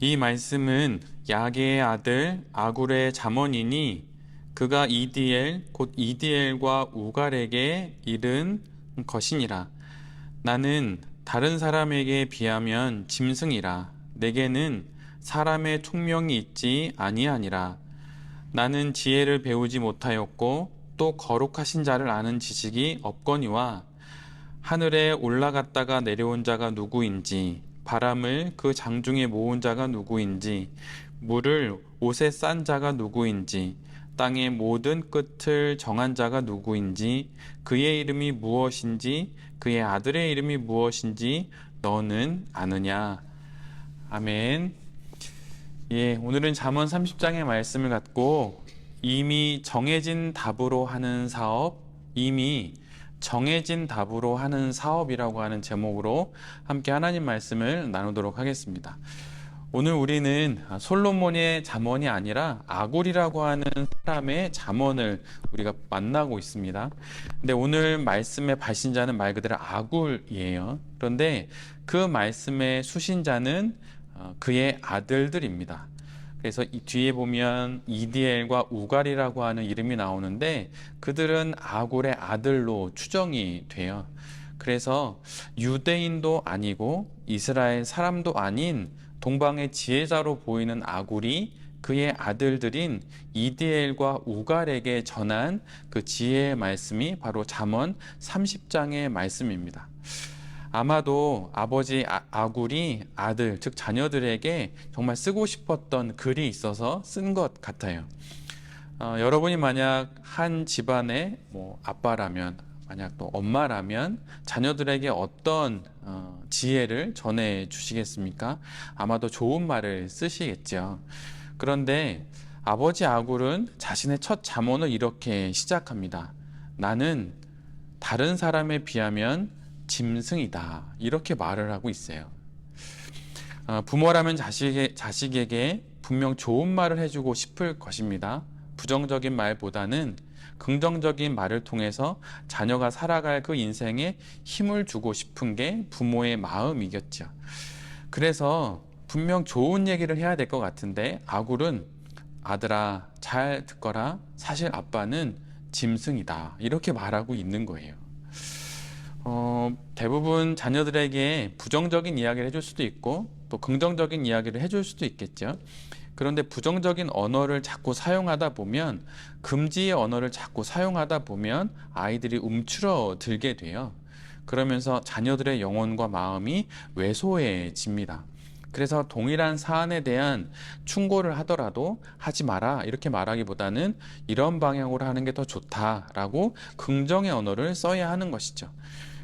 이 말씀은 야게의 아들 아굴의 잠언이니 그가 이디엘 곧 이디엘과 우갈에게 이른 것이니라. 나는 다른 사람에게 비하면 짐승이라. 내게는 사람의 총명이 있지 아니하니라. 나는 지혜를 배우지 못하였고 또 거룩하신 자를 아는 지식이 없거니와 하늘에 올라갔다가 내려온 자가 누구인지 바람을 그 장중에 모은 자가 누구인지 물을 옷에 싼 자가 누구인지 땅의 모든 끝을 정한 자가 누구인지 그의 이름이 무엇인지 그의 아들의 이름이 무엇인지 너는 아느냐. 아멘. 예, 오늘은 잠언 30장의 말씀을 갖고 이미 정해진 답으로 하는 사업, 이미 정해진 답으로 하는 사업이라고 하는 제목으로 함께 하나님 말씀을 나누도록 하겠습니다. 오늘 우리는 솔로몬의 잠언이 아니라 아굴이라고 하는 사람의 잠언을 우리가 만나고 있습니다. 근데 오늘 말씀의 발신자는 말 그대로 아굴이에요. 그런데 그 말씀의 수신자는 그의 아들들입니다. 그래서 이 뒤에 보면 이디엘과 우갈이라고 하는 이름이 나오는데 그들은 아굴의 아들로 추정이 돼요. 그래서 유대인도 아니고 이스라엘 사람도 아닌 동방의 지혜자로 보이는 아굴이 그의 아들들인 이디엘과 우갈에게 전한 그 지혜의 말씀이 바로 잠언 30장의 말씀입니다. 아마도 아버지 아굴이 아들, 즉 자녀들에게 정말 쓰고 싶었던 글이 있어서 쓴 것 같아요. 여러분이 만약 한 집안의 아빠라면, 만약 또 엄마라면 자녀들에게 어떤 지혜를 전해 주시겠습니까? 아마도 좋은 말을 쓰시겠죠. 그런데 아버지 아굴은 자신의 첫 잠언을 이렇게 시작합니다. 나는 다른 사람에 비하면 짐승이다. 이렇게 말을 하고 있어요. 부모라면 자식에게 분명 좋은 말을 해주고 싶을 것입니다. 부정적인 말보다는 긍정적인 말을 통해서 자녀가 살아갈 그 인생에 힘을 주고 싶은 게 부모의 마음이겠죠. 그래서 분명 좋은 얘기를 해야 될 것 같은데 아굴은 아들아 잘 듣거라. 사실 아빠는 짐승이다. 이렇게 말하고 있는 거예요. 대부분 자녀들에게 부정적인 이야기를 해줄 수도 있고 또 긍정적인 이야기를 해줄 수도 있겠죠. 그런데 부정적인 언어를 자꾸 사용하다 보면 금지의 언어를 자꾸 사용하다 보면 아이들이 움츠러들게 돼요. 그러면서 자녀들의 영혼과 마음이 왜소해집니다. 그래서 동일한 사안에 대한 충고를 하더라도 하지 마라 이렇게 말하기보다는 이런 방향으로 하는 게 더 좋다라고 긍정의 언어를 써야 하는 것이죠.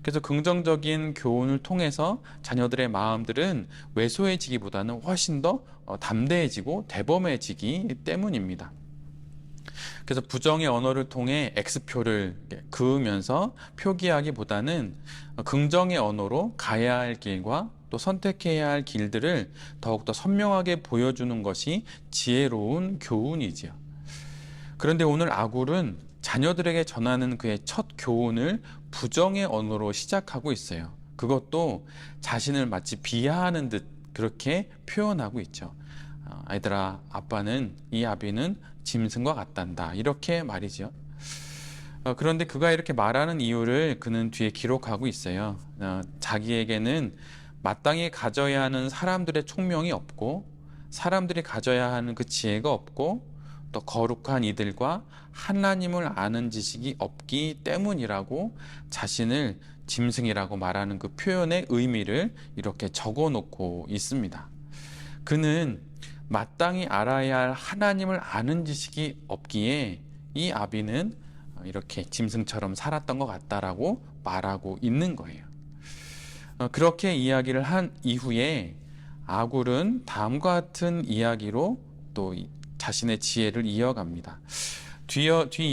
그래서 긍정적인 교훈을 통해서 자녀들의 마음들은 왜소해지기보다는 훨씬 더 담대해지고 대범해지기 때문입니다. 그래서 부정의 언어를 통해 X표를 그으면서 표기하기보다는 긍정의 언어로 가야 할 길과 또 선택해야 할 길들을 더욱더 선명하게 보여주는 것이 지혜로운 교훈이지요. 그런데 오늘 아굴은 자녀들에게 전하는 그의 첫 교훈을 부정의 언어로 시작하고 있어요. 그것도 자신을 마치 비하하는 듯 그렇게 표현하고 있죠. 아이들아, 아빠는 이 아비는 짐승과 같단다. 이렇게 말이죠. 그런데 그가 이렇게 말하는 이유를 그는 뒤에 기록하고 있어요. 자기에게는 마땅히 가져야 하는 사람들의 총명이 없고 사람들이 가져야 하는 그 지혜가 없고 또 거룩한 이들과 하나님을 아는 지식이 없기 때문이라고 자신을 짐승이라고 말하는 그 표현의 의미를 이렇게 적어 놓고 있습니다. 그는 마땅히 알아야 할 하나님을 아는 지식이 없기에 이 아비는 이렇게 짐승처럼 살았던 것 같다라고 말하고 있는 거예요. 그렇게 이야기를 한 이후에 아굴은 다음과 같은 이야기로 또 자신의 지혜를 이어갑니다. 뒤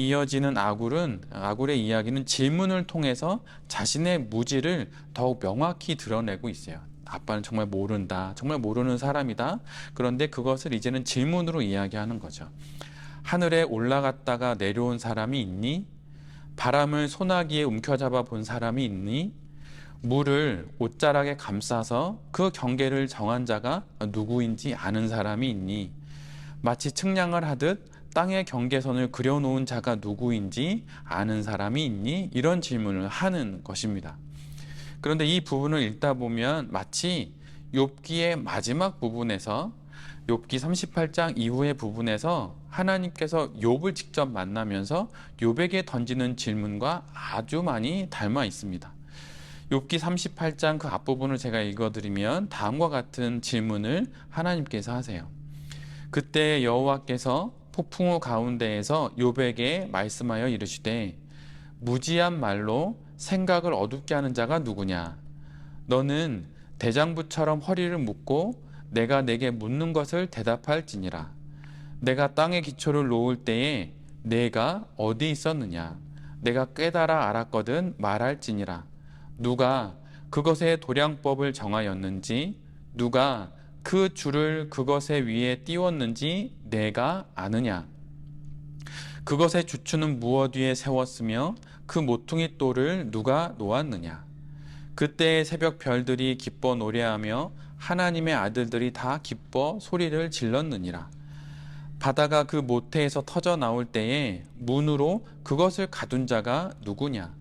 이어지는 아굴의 이야기는 질문을 통해서 자신의 무지를 더욱 명확히 드러내고 있어요. 아빠는 정말 모른다. 정말 모르는 사람이다. 그런데 그것을 이제는 질문으로 이야기하는 거죠. 하늘에 올라갔다가 내려온 사람이 있니? 바람을 소나기에 움켜잡아 본 사람이 있니? 물을 옷자락에 감싸서 그 경계를 정한 자가 누구인지 아는 사람이 있니? 마치 측량을 하듯 땅의 경계선을 그려놓은 자가 누구인지 아는 사람이 있니? 이런 질문을 하는 것입니다. 그런데 이 부분을 읽다 보면 마치 욥기의 마지막 부분에서 욥기 38장 이후의 부분에서 하나님께서 욥을 직접 만나면서 욥에게 던지는 질문과 아주 많이 닮아 있습니다. 욥기 38장 그 앞부분을 제가 읽어드리면 다음과 같은 질문을 하나님께서 하세요. 그때 여호와께서 폭풍우 가운데에서 욥에게 말씀하여 이르시되 무지한 말로 생각을 어둡게 하는 자가 누구냐? 너는 대장부처럼 허리를 묶고 내가 내게 묻는 것을 대답할지니라. 내가 땅의 기초를 놓을 때에 내가 어디 있었느냐? 내가 깨달아 알았거든 말할지니라. 누가 그것의 도량법을 정하였는지, 누가 그 줄을 그것의 위에 띄웠는지 내가 아느냐? 그것의 주추는 무엇 위에 세웠으며 그 모퉁이 돌을 누가 놓았느냐? 그때의 새벽 별들이 기뻐 노래하며 하나님의 아들들이 다 기뻐 소리를 질렀느니라. 바다가 그 모태에서 터져 나올 때에 문으로 그것을 가둔 자가 누구냐?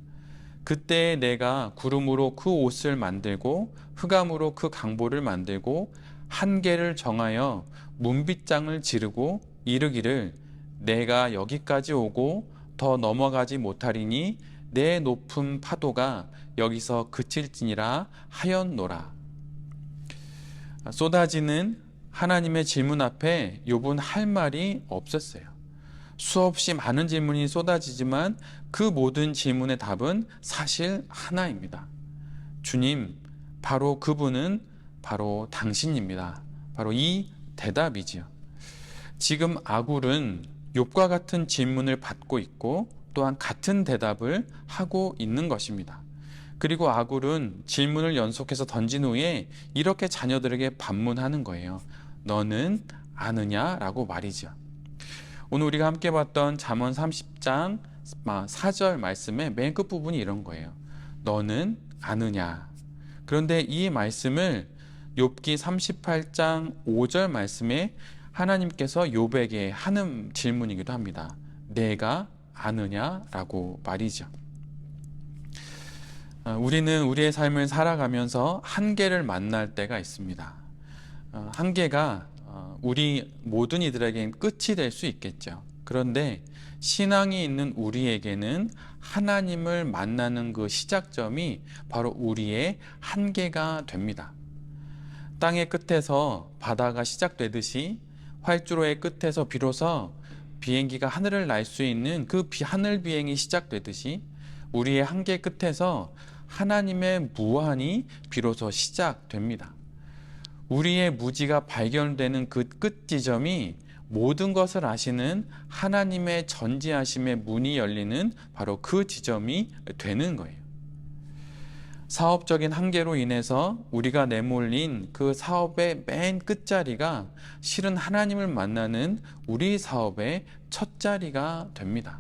그때에 내가 구름으로 그 옷을 만들고 흑암으로 그 강보를 만들고 한계를 정하여 문빗장을 지르고 이르기를 내가 여기까지 오고 더 넘어가지 못하리니 내 높은 파도가 여기서 그칠지니라 하였노라. 쏟아지는 하나님의 질문 앞에 욥은 할 말이 없었어요. 수없이 많은 질문이 쏟아지지만 그 모든 질문의 답은 사실 하나입니다. 주님, 바로 그분은 바로 당신입니다. 바로 이 대답이지요. 지금 아굴은 욥과 같은 질문을 받고 있고 또한 같은 대답을 하고 있는 것입니다. 그리고 아굴은 질문을 연속해서 던진 후에 이렇게 자녀들에게 반문하는 거예요. 너는 아느냐? 라고 말이죠. 오늘 우리가 함께 봤던 잠언 30장 4절 말씀의 맨 끝부분이 이런 거예요. 너는 아느냐? 그런데 이 말씀을 욥기 38장 5절 말씀에 하나님께서 욥에게 하는 질문이기도 합니다. 내가 아느냐? 라고 말이죠. 우리는 우리의 삶을 살아가면서 한계를 만날 때가 있습니다. 한계가 우리 모든 이들에게는 끝이 될 수 있겠죠. 그런데 신앙이 있는 우리에게는 하나님을 만나는 그 시작점이 바로 우리의 한계가 됩니다. 땅의 끝에서 바다가 시작되듯이 활주로의 끝에서 비로소 비행기가 하늘을 날 수 있는 그 하늘 비행이 시작되듯이 우리의 한계 끝에서 하나님의 무한이 비로소 시작됩니다. 우리의 무지가 발견되는 그 끝 지점이 모든 것을 아시는 하나님의 전지하심의 문이 열리는 바로 그 지점이 되는 거예요. 사업적인 한계로 인해서 우리가 내몰린 그 사업의 맨 끝자리가 실은 하나님을 만나는 우리 사업의 첫 자리가 됩니다.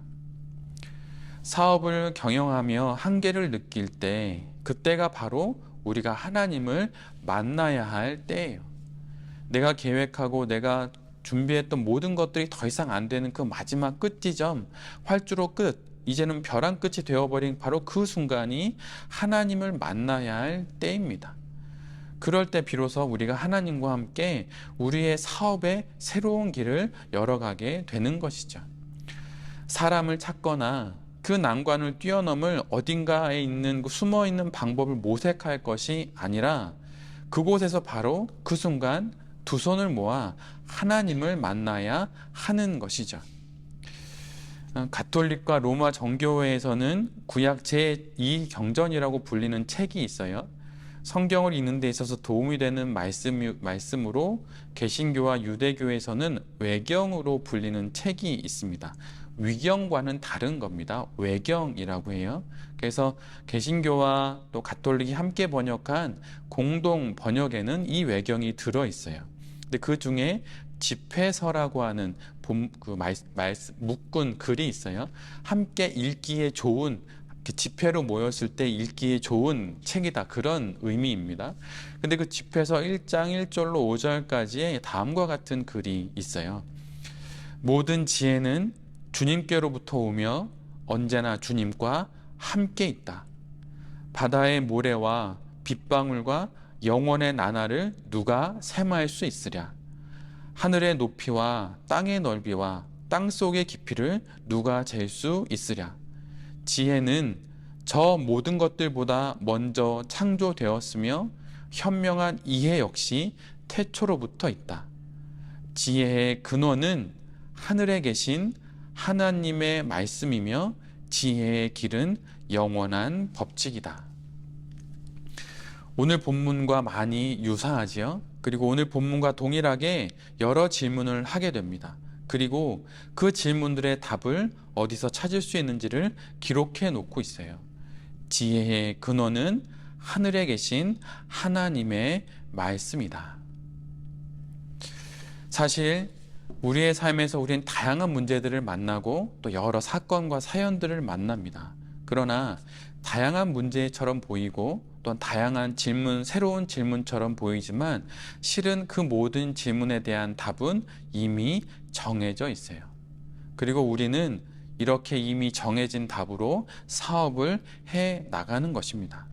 사업을 경영하며 한계를 느낄 때 그때가 바로 우리가 하나님을 만나야 할 때예요. 내가 계획하고 내가 준비했던 모든 것들이 더 이상 안 되는 그 마지막 끝 지점, 활주로 끝, 이제는 벼랑 끝이 되어버린 바로 그 순간이 하나님을 만나야 할 때입니다. 그럴 때 비로소 우리가 하나님과 함께 우리의 사업의 새로운 길을 열어가게 되는 것이죠. 사람을 찾거나 그 난관을 뛰어넘을 어딘가에 있는 숨어 있는 방법을 모색할 것이 아니라 그곳에서 바로 그 순간 두 손을 모아 하나님을 만나야 하는 것이죠. 가톨릭과 로마 정교회에서는 구약 제2경전이라고 불리는 책이 있어요. 성경을 읽는 데 있어서 도움이 되는 말씀으로 개신교와 유대교에서는 외경으로 불리는 책이 있습니다. 위경과는 다른 겁니다. 외경이라고 해요. 그래서 개신교와 또 가톨릭이 함께 번역한 공동 번역에는 이 외경이 들어있어요. 근데 그 중에 집회서라고 하는 묶은 글이 있어요. 함께 읽기에 좋은 집회로 모였을 때 읽기에 좋은 책이다, 그런 의미입니다. 근데 그 집회서 1장 1절로 5절까지의 다음과 같은 글이 있어요. 모든 지혜는 주님께로부터 오며 언제나 주님과 함께 있다. 바다의 모래와 빗방울과 영원의 나날을 누가 셈할 수 있으랴. 하늘의 높이와 땅의 넓이와 땅속의 깊이를 누가 잴 수 있으랴. 지혜는 저 모든 것들보다 먼저 창조되었으며 현명한 이해 역시 태초로부터 있다. 지혜의 근원은 하늘에 계신 하나님의 말씀이며 지혜의 길은 영원한 법칙이다. 오늘 본문과 많이 유사하지요. 그리고 오늘 본문과 동일하게 여러 질문을 하게 됩니다. 그리고 그 질문들의 답을 어디서 찾을 수 있는지를 기록해 놓고 있어요. 지혜의 근원은 하늘에 계신 하나님의 말씀이다. 사실 우리의 삶에서 우리는 다양한 문제들을 만나고 또 여러 사건과 사연들을 만납니다. 그러나 다양한 문제처럼 보이고 또한 다양한 질문, 새로운 질문처럼 보이지만 실은 그 모든 질문에 대한 답은 이미 정해져 있어요. 그리고 우리는 이렇게 이미 정해진 답으로 사업을 해 나가는 것입니다.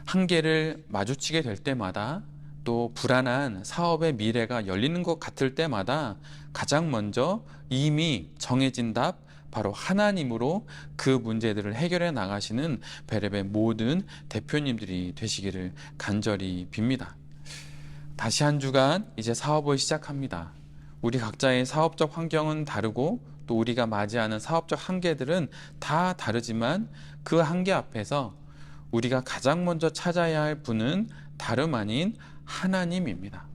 한계를 마주치게 될 때마다 또 불안한 사업의 미래가 열리는 것 같을 때마다 가장 먼저 이미 정해진 답, 바로 하나님으로 그 문제들을 해결해 나가시는 베레베 모든 대표님들이 되시기를 간절히 빕니다. 다시 한 주간 이제 사업을 시작합니다. 우리 각자의 사업적 환경은 다르고 또 우리가 맞이하는 사업적 한계들은 다 다르지만 그 한계 앞에서 우리가 가장 먼저 찾아야 할 분은 다름 아닌 하나님입니다.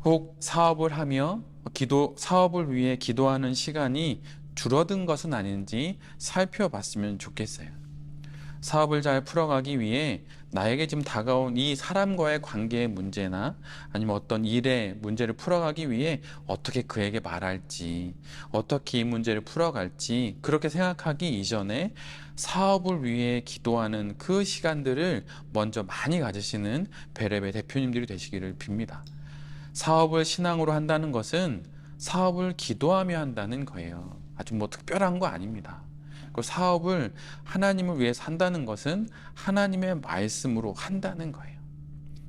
혹 사업을 하며 사업을 위해 기도하는 시간이 줄어든 것은 아닌지 살펴봤으면 좋겠어요. 사업을 잘 풀어가기 위해 나에게 지금 다가온 이 사람과의 관계의 문제나 아니면 어떤 일의 문제를 풀어가기 위해 어떻게 그에게 말할지, 어떻게 이 문제를 풀어갈지 그렇게 생각하기 이전에 사업을 위해 기도하는 그 시간들을 먼저 많이 가지시는 베레베 대표님들이 되시기를 빕니다. 사업을 신앙으로 한다는 것은 사업을 기도하며 한다는 거예요. 아주 특별한 거 아닙니다. 그 사업을 하나님을 위해서 한다는 것은 하나님의 말씀으로 한다는 거예요.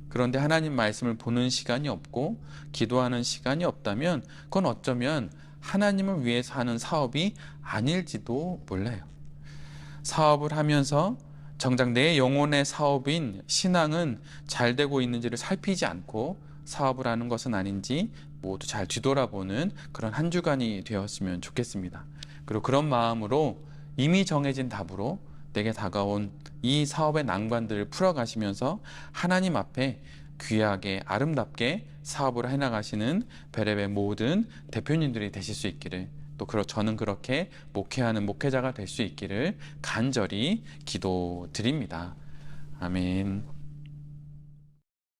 그런데 하나님 말씀을 보는 시간이 없고 기도하는 시간이 없다면 그건 어쩌면 하나님을 위해서 하는 사업이 아닐지도 몰라요. 사업을 하면서 정작 내 영혼의 사업인 신앙은 잘 되고 있는지를 살피지 않고 사업을 하는 것은 아닌지 모두 잘 뒤돌아보는 그런 한 주간이 되었으면 좋겠습니다. 그리고 그런 마음으로 이미 정해진 답으로 내게 다가온 이 사업의 난관들을 풀어가시면서 하나님 앞에 귀하게 아름답게 사업을 해나가시는 베레베 모든 대표님들이 되실 수 있기를, 또 저는 그렇게 목회하는 목회자가 될 수 있기를 간절히 기도드립니다. 아멘.